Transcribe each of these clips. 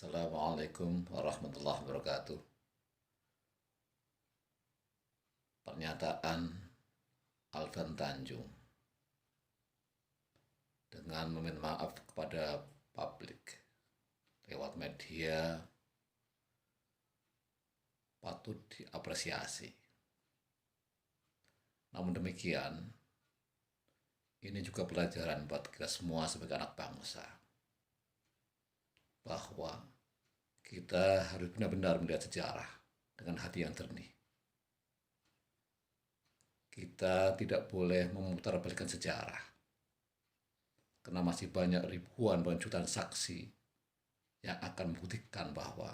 Assalamualaikum warahmatullahi wabarakatuh. Pernyataan Alfian Tanjung dengan meminta maaf kepada publik lewat media patut diapresiasi. Namun demikian, ini juga pelajaran buat kita semua sebagai anak bangsa, bahwa kita harus benar-benar melihat sejarah dengan hati yang jernih. Kita tidak boleh memutarbalikkan sejarah, karena masih banyak ribuan bahkan jutaan saksi yang akan membuktikan bahwa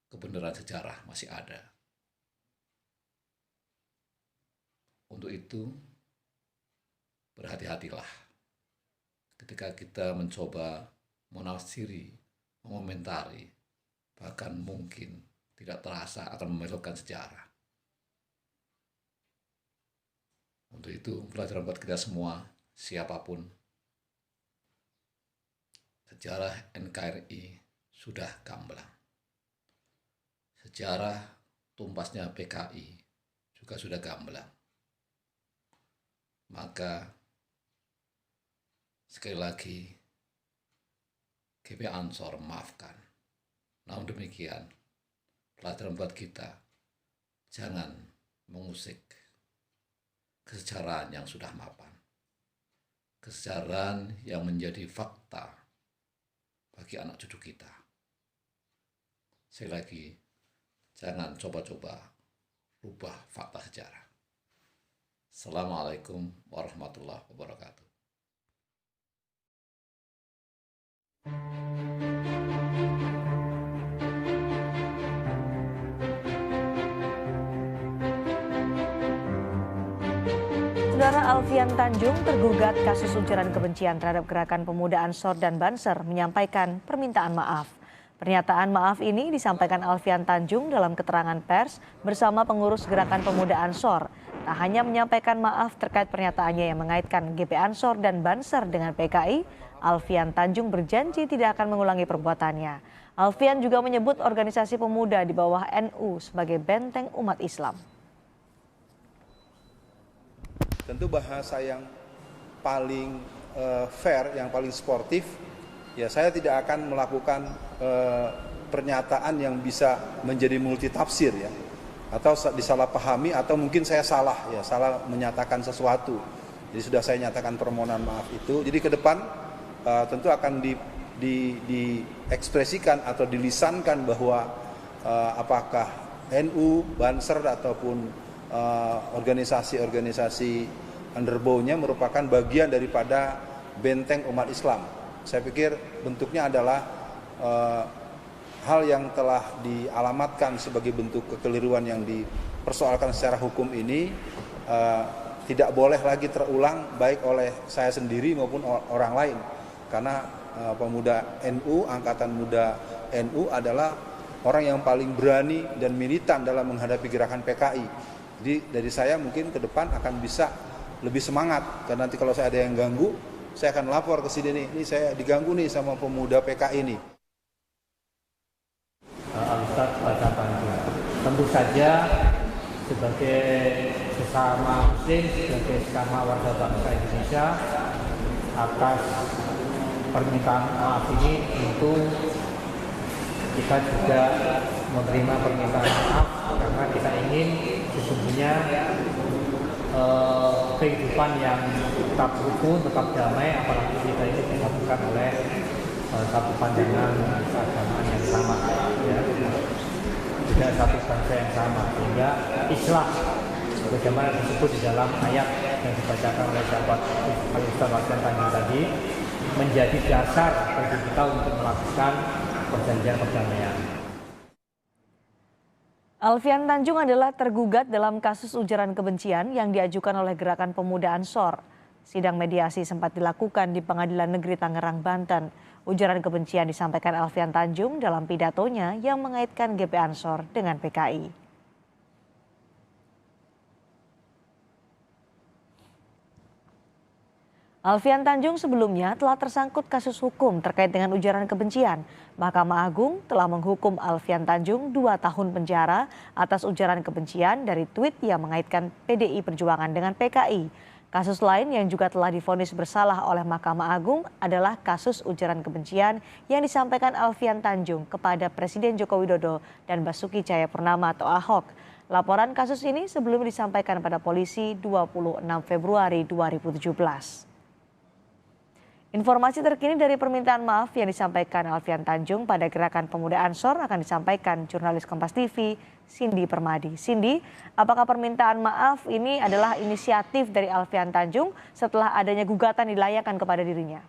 kebenaran sejarah masih ada. Untuk itu, berhati-hatilah ketika kita mencoba menafsiri, mengomentari, bahkan mungkin tidak terasa akan membelokkan sejarah. Untuk itu, pelajaran buat kita semua, siapapun, sejarah NKRI sudah gamblang. Sejarah tumpasnya PKI juga sudah gamblang. Maka, sekali lagi, GP Ansor maafkan. Namun demikian, pelajaran buat kita, jangan mengusik kesejaraan yang sudah mapan. Kesejaraan yang menjadi fakta bagi anak cucu kita. Sekali lagi, jangan coba-coba rubah fakta sejarah. Assalamualaikum warahmatullahi wabarakatuh. Saudara Alfian Tanjung, tergugat kasus ujaran kebencian terhadap Gerakan Pemuda Ansor dan Banser, menyampaikan permintaan maaf. Pernyataan maaf ini disampaikan Alfian Tanjung dalam keterangan pers bersama pengurus Gerakan Pemuda Ansor. Tak hanya menyampaikan maaf terkait pernyataannya yang mengaitkan GP Ansor dan Banser dengan PKI, Alfian Tanjung berjanji tidak akan mengulangi perbuatannya. Alfian juga menyebut organisasi pemuda di bawah NU sebagai benteng umat Islam. Tentu bahasa yang paling fair, yang paling sportif, ya saya tidak akan melakukan pernyataan yang bisa menjadi multitafsir ya, atau disalahpahami, atau mungkin saya salah menyatakan sesuatu. Jadi sudah saya nyatakan permohonan maaf itu. Jadi ke depan tentu akan diekspresikan atau dilisankan bahwa apakah NU, Banser ataupun organisasi-organisasi underbow-nya merupakan bagian daripada benteng umat Islam. Saya pikir bentuknya adalah hal yang telah dialamatkan sebagai bentuk kekeliruan yang dipersoalkan secara hukum ini tidak boleh lagi terulang baik oleh saya sendiri maupun orang lain, karena pemuda NU, Angkatan Muda NU adalah orang yang paling berani dan militan dalam menghadapi gerakan PKI. Jadi dari saya mungkin ke depan akan bisa lebih semangat, karena nanti kalau saya ada yang ganggu, saya akan lapor ke sini nih, ini saya diganggu nih sama pemuda PKI ini. Ustaz Alfian Tanjung, tentu saja sebagai sesama muslim, sebagai sesama warga bangsa Indonesia, atas permintaan maaf ini tentu kita juga menerima permintaan maaf, karena kita ingin sesungguhnya kehidupan yang tetap rukun, tetap damai, apalagi kita ini disatukan oleh satu pandangan keagamaan yang sama, ya, tidak satu bangsa yang sama, sehingga Islam bagaimana disebut di dalam ayat yang dibacakan oleh sahabat Ustaz Alfian Tanjung tadi, menjadi dasar bagi kita untuk melakukan perjanjian perdamaian. Alfian Tanjung adalah tergugat dalam kasus ujaran kebencian yang diajukan oleh Gerakan Pemuda Ansor. Sidang mediasi sempat dilakukan di Pengadilan Negeri Tangerang, Banten. Ujaran kebencian disampaikan Alfian Tanjung dalam pidatonya yang mengaitkan GP Ansor dengan PKI. Alfian Tanjung sebelumnya telah tersangkut kasus hukum terkait dengan ujaran kebencian. Mahkamah Agung telah menghukum Alfian Tanjung 2 tahun penjara atas ujaran kebencian dari tweet yang mengaitkan PDI Perjuangan dengan PKI. Kasus lain yang juga telah divonis bersalah oleh Mahkamah Agung adalah kasus ujaran kebencian yang disampaikan Alfian Tanjung kepada Presiden Joko Widodo dan Basuki Cahayapurnama atau Ahok. Laporan kasus ini sebelum disampaikan pada polisi 26 Februari 2017. Informasi terkini dari permintaan maaf yang disampaikan Alfian Tanjung pada Gerakan Pemuda Ansor akan disampaikan jurnalis Kompas TV, Cindy Permadi. Cindy, apakah permintaan maaf ini adalah inisiatif dari Alfian Tanjung setelah adanya gugatan dilayangkan kepada dirinya?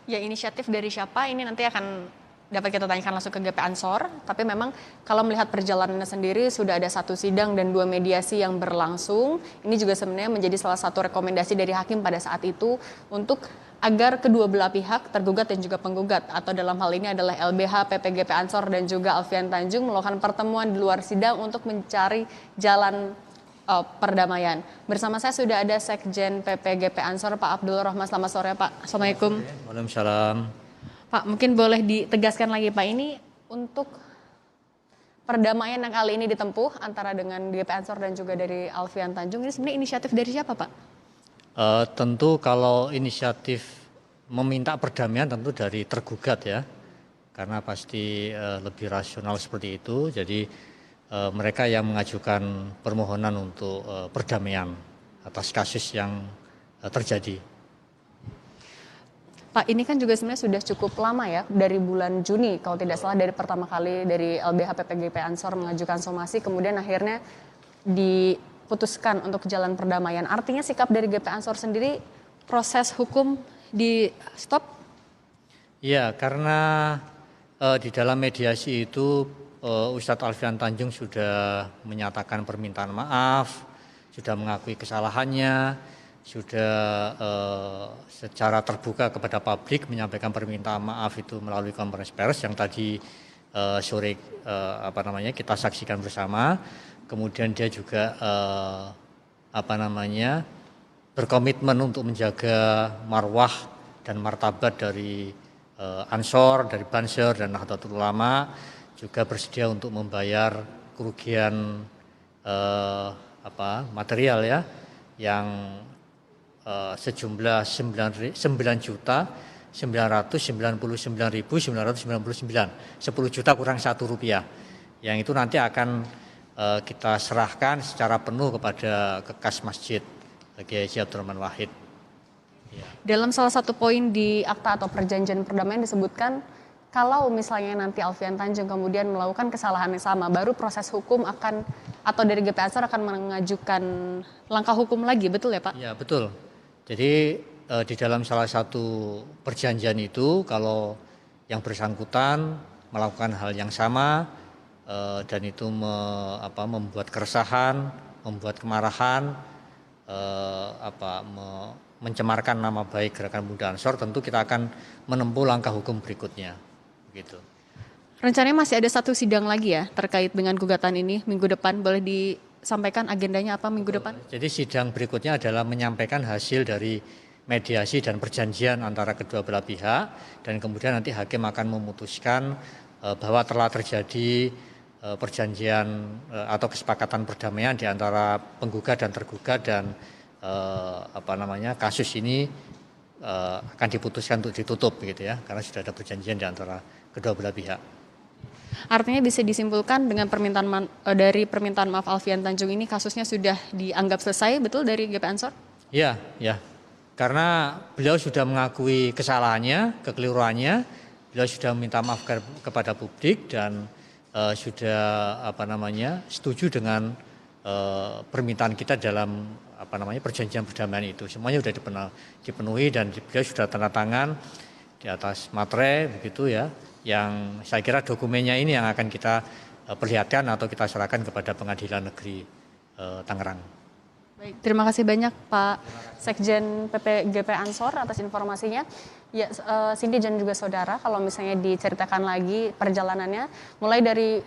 Ya, inisiatif dari siapa ini nanti akan dapat kita tanyakan langsung ke GP Ansor, tapi memang kalau melihat perjalanannya sendiri sudah ada 1 sidang dan 2 mediasi yang berlangsung. Ini juga sebenarnya menjadi salah satu rekomendasi dari hakim pada saat itu untuk agar kedua belah pihak, tergugat dan juga penggugat, atau dalam hal ini adalah LBH, PPGP Ansor dan juga Alfian Tanjung melakukan pertemuan di luar sidang untuk mencari jalan perdamaian. Bersama saya sudah ada Sekjen PPGP Ansor, Pak Abdul Rahman. Selamat sore, Pak. Assalamualaikum. Waalaikumsalam. Pak, mungkin boleh ditegaskan lagi Pak, ini untuk perdamaian yang kali ini ditempuh antara dengan GP Ansor dan juga dari Alfian Tanjung, ini sebenarnya inisiatif dari siapa Pak? Tentu kalau inisiatif meminta perdamaian tentu dari tergugat ya, karena pasti lebih rasional seperti itu. Jadi mereka yang mengajukan permohonan untuk perdamaian atas kasus yang terjadi. Pak, ini kan juga sebenarnya sudah cukup lama ya, dari bulan Juni kalau tidak salah, dari pertama kali dari LBH PPGP Ansor mengajukan somasi, kemudian akhirnya diputuskan untuk jalan perdamaian. Artinya sikap dari GP Ansor sendiri, proses hukum di stop? Iya, karena di dalam mediasi itu Ustadz Alfian Tanjung sudah menyatakan permintaan maaf, sudah mengakui kesalahannya, sudah secara terbuka kepada publik menyampaikan permintaan maaf itu melalui konferensi pers yang tadi sore kita saksikan bersama. Kemudian dia juga berkomitmen untuk menjaga marwah dan martabat dari Ansor, dari Banser dan Nahdlatul Ulama, juga bersedia untuk membayar kerugian material ya yang sejumlah 9.999.999, 10 juta kurang Rp1, yang itu nanti akan kita serahkan secara penuh kepada Kekas Masjid Kiai Haji Abdul Rahman Wahid. Ya. Dalam salah satu poin di akta atau perjanjian perdamaian disebutkan kalau misalnya nanti Alfian Tanjung kemudian melakukan kesalahan yang sama, baru proses hukum akan atau dari GP Ansor akan mengajukan langkah hukum lagi, betul ya Pak? Ya betul. Jadi di dalam salah satu perjanjian itu kalau yang bersangkutan melakukan hal yang sama dan itu membuat keresahan, membuat kemarahan, mencemarkan nama baik Gerakan Pemuda Ansor, tentu kita akan menempuh langkah hukum berikutnya. Begitu. Rencananya masih ada 1 sidang lagi ya terkait dengan gugatan ini minggu depan, boleh disampaikan agendanya apa minggu depan? Jadi sidang berikutnya adalah menyampaikan hasil dari mediasi dan perjanjian antara kedua belah pihak, dan kemudian nanti hakim akan memutuskan bahwa telah terjadi perjanjian atau kesepakatan perdamaian di antara penggugat dan tergugat, dan kasus ini akan diputuskan untuk ditutup gitu ya, karena sudah ada perjanjian di antara kedua belah pihak. Artinya bisa disimpulkan dengan dari permintaan maaf Alfian Tanjung ini kasusnya sudah dianggap selesai, betul dari GP Ansor? Ya. Karena beliau sudah mengakui kesalahannya, kekeliruannya, beliau sudah meminta maaf kepada publik dan sudah setuju dengan permintaan kita dalam perjanjian perdamaian itu. Semuanya sudah dipenuhi dan beliau sudah tanda tangan di atas materai begitu ya, yang saya kira dokumennya ini yang akan kita perlihatkan atau kita serahkan kepada Pengadilan Negeri Tangerang. Baik, terima kasih banyak Pak Sekjen PPGP Ansor atas informasinya. Ya, Cindy dan juga saudara, kalau misalnya diceritakan lagi perjalanannya, mulai dari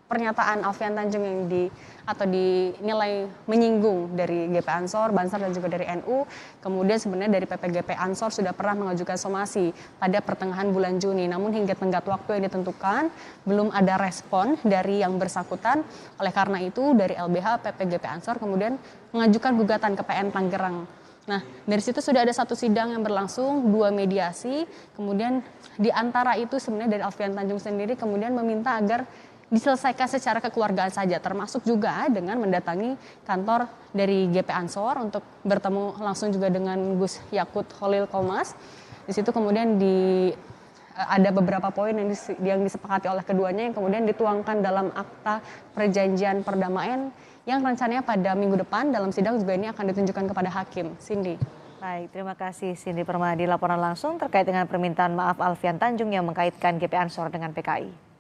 pernyataan Alfian Tanjung yang dinilai menyinggung dari GP Ansor, Banser dan juga dari NU. Kemudian sebenarnya dari PPGP Ansor sudah pernah mengajukan somasi pada pertengahan bulan Juni. Namun hingga tenggat waktu yang ditentukan belum ada respon dari yang bersangkutan. Oleh karena itu dari LBH PPGP Ansor kemudian mengajukan gugatan ke PN Tangerang. Nah, dari situ sudah ada satu sidang yang berlangsung, 2 mediasi. Kemudian di antara itu sebenarnya dari Alfian Tanjung sendiri kemudian meminta agar diselesaikan secara kekeluargaan saja, termasuk juga dengan mendatangi kantor dari GP Ansor untuk bertemu langsung juga dengan Gus Yakut Khalil Qomas. Di situ kemudian ada beberapa poin yang disepakati oleh keduanya yang kemudian dituangkan dalam akta perjanjian perdamaian yang rencananya pada minggu depan dalam sidang juga ini akan ditunjukkan kepada hakim. Cindy. Baik, terima kasih Cindy Permadi laporan langsung terkait dengan permintaan maaf Alfian Tanjung yang mengkaitkan GP Ansor dengan PKI.